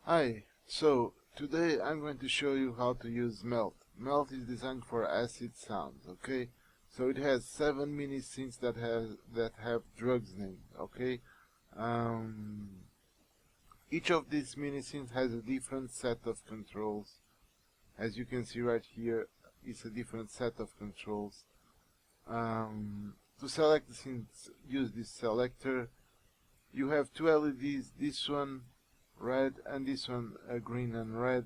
Hi, so today I'm going to show you how to use Melt. Melt is designed for acid sounds, okay? So it has 7 mini synths that have drugs named, okay? Each of these mini synths has a different set of controls. As you can see right here, it's a different set of controls. To select the synths, use this selector. You have two LEDs, this one red and this one green and red.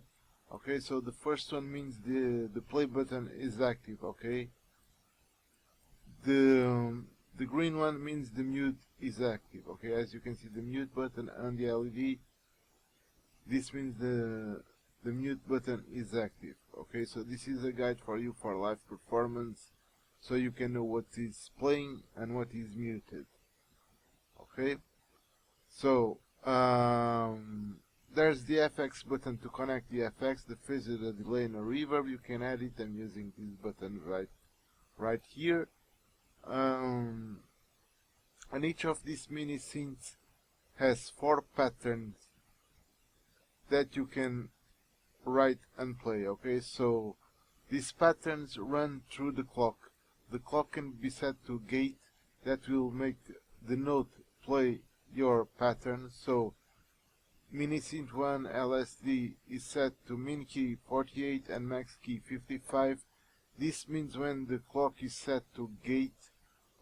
Okay, so the first one means the play button is active. Okay, the green one means the mute is active. Okay, as you can see, the mute button on the LED, this means the mute button is active. Okay, so this is a guide for you for live performance, so you can know what is playing and what is muted. Okay, so there's the FX button to connect the FX, the phase, the delay, and the reverb. You can add it. I'm using this button right here. And each of these mini synths has 4 patterns that you can write and play. Okay, so these patterns run through the clock. The clock can be set to gate that will make the note play your pattern. So mini synth 1 LSD is set to min key 48 and max key 55. This means when the clock is set to gate,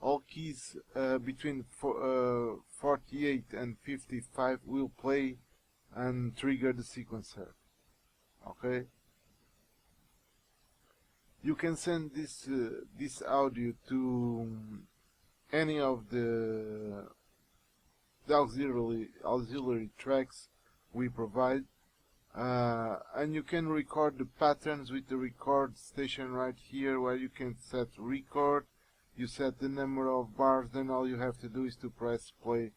all keys between 48 and 55 will play and trigger the sequencer. Okay, you can send this audio to any of the auxiliary tracks we provide, and you can record the patterns with the record station right here, where you can set record. You set the number of bars, then all you have to do is to press play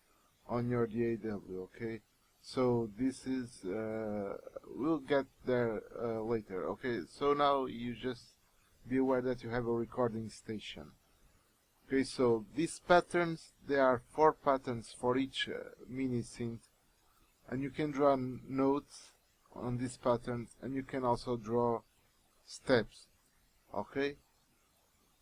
on your DAW. Okay, so this is we'll get there later. Okay, so now you just be aware that you have a recording station. Okay, so these patterns, there are 4 patterns for each mini synth, and you can draw notes on these patterns, and you can also draw steps. Okay,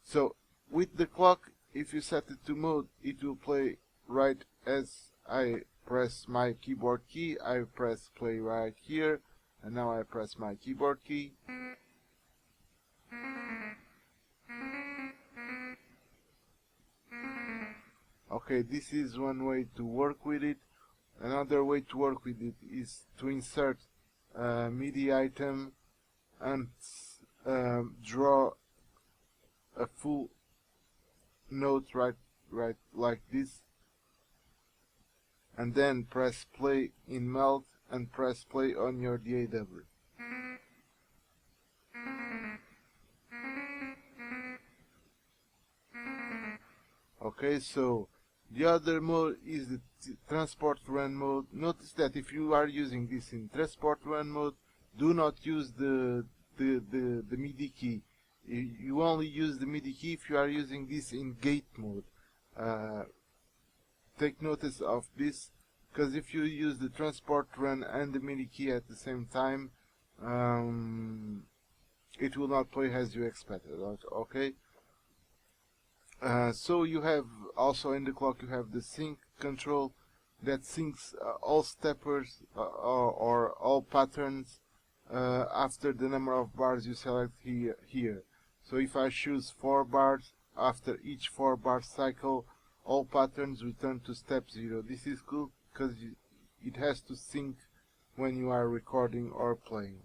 so with the clock, if you set it to mode, it will play right as I press my keyboard key. I press play right here, and now I press my keyboard key. Okay, this is one way to work with it. Another way to work with it is to insert a MIDI item and draw a full note right like this, and then press play in Melt and press play on your DAW. Okay, so the other mode is the transport run mode. Notice that if you are using this in transport run mode, do not use the MIDI key. You only use the MIDI key if you are using this in gate mode. Take notice of this, because if you use the transport run and the MIDI key at the same time, it will not play as you expected. Okay. So you have also in the clock, you have the sync control that syncs all steppers or all patterns after the number of bars you select here. So if I choose 4 bars, after each 4 bar cycle, all patterns return to step 0. This is cool because it has to sync when you are recording or playing.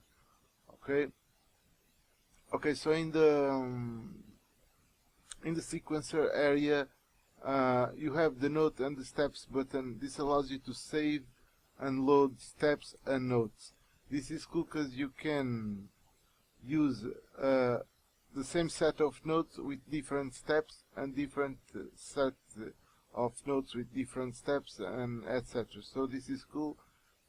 Okay. Okay, so in the sequencer area, you have the note and the steps button. This allows you to save and load steps and notes. This is cool because you can use the same set of notes with different steps and different set of notes with different steps and etc. So this is cool.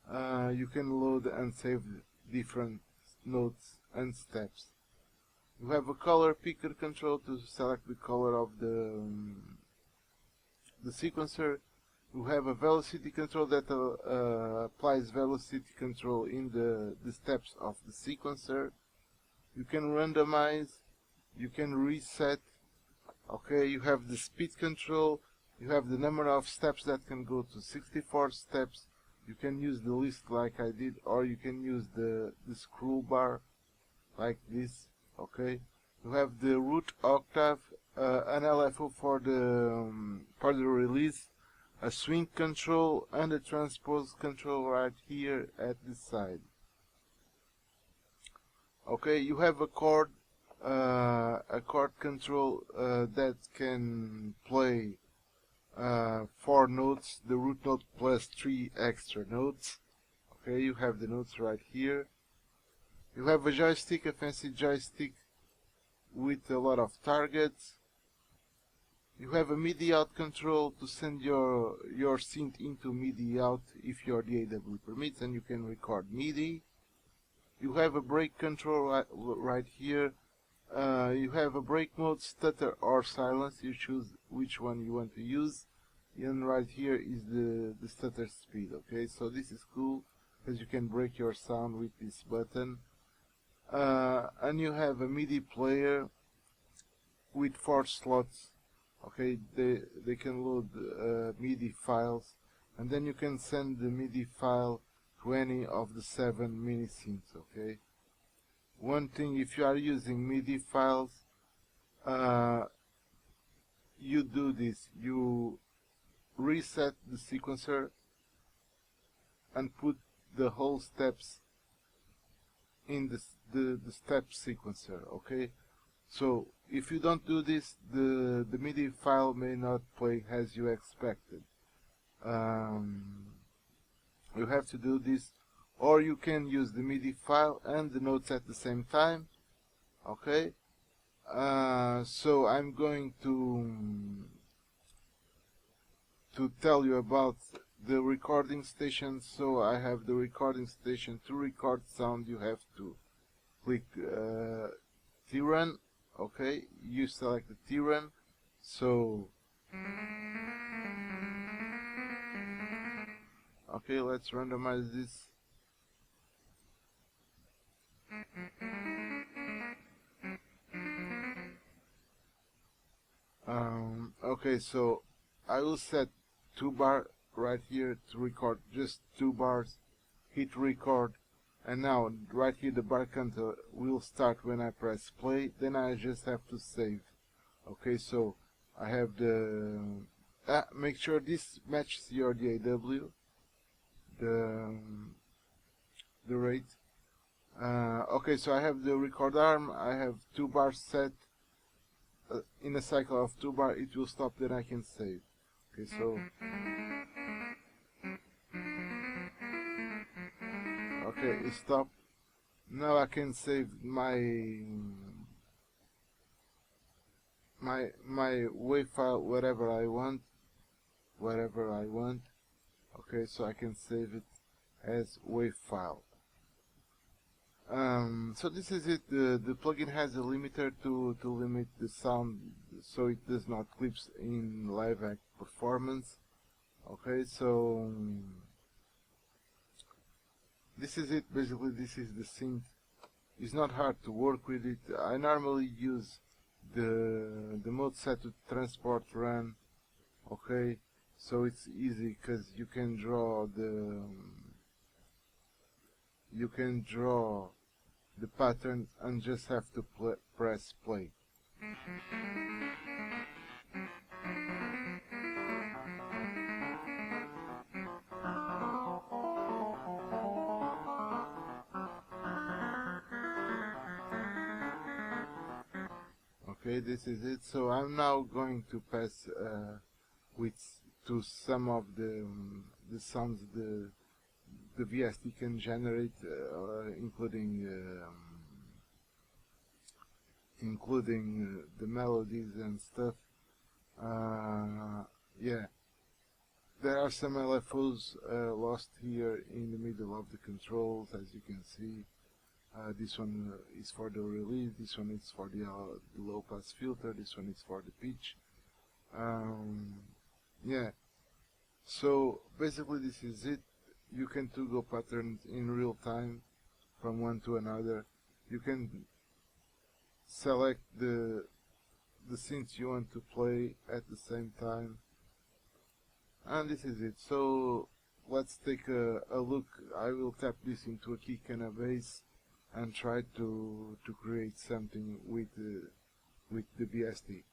You can load and save different notes and steps. You have a color picker control to select the color of the sequencer. You have a velocity control that applies velocity control in the steps of the sequencer. You can randomize, you can reset. Okay, you have the speed control, you have the number of steps that can go to 64 steps. You can use the list like I did, or you can use the scroll bar like this. Okay, you have the root octave, an LFO for the release, a swing control, and a transpose control right here at this side. Okay, you have a chord control that can play 4 notes, the root note plus 3 extra notes. Okay, you have the notes right here. You have a joystick, a fancy joystick with a lot of targets. You have a MIDI out control to send your synth into MIDI out if your DAW permits, and you can record MIDI. You have a break control right here. You have a break mode, stutter or silence. You choose which one you want to use. And right here is the stutter speed. Okay, so this is cool because you can break your sound with this button. And you have a MIDI player with 4 slots. Okay, they can load MIDI files, and then you can send the MIDI file to any of the 7 mini synths. Okay, one thing, if you are using MIDI files, you do this: you reset the sequencer and put the whole steps in the step sequencer. Okay, so if you don't do this, the MIDI file may not play as you expected. You have to do this, or you can use the MIDI file and the notes at the same time. Okay, so I'm going to tell you about the recording station. So I have the recording station. To record sound, you have to click T-Run. Okay, you select the T-Run. So okay, let's randomize this. Okay, so I will set 2 bar right here to record just 2 bars. Hit record, and now right here the bar counter will start when I press play. Then I just have to save. Okay, so I have the make sure this matches your DAW, the rate. Okay, so I have the record arm. I have 2 bars set. In a cycle of 2 bar, it will stop. Then I can save. Okay, so okay, it stopped. Now I can save my WAV file wherever I want. Okay, so I can save it as WAV file. So this is it. The plugin has a limiter to limit the sound so it does not clips in live act performance. Okay, so this is it. Basically, this is the synth. It's not hard to work with it. I normally use the mode set to transport run. Okay, so it's easy because you can draw the patterns and just have to press play. Okay, this is it. So I'm now going to pass to some of the sounds the VST can generate, including the melodies and stuff. Yeah, there are some LFOs lost here in the middle of the controls, as you can see. This one is for the release, this one is for the low pass filter, this one is for the pitch. Yeah, So basically this is it. You can toggle patterns in real time from one to another. You can select the synths you want to play at the same time, and this is it. So let's take a look. I will tap this into a kick and a bass and try to create something with the BSD.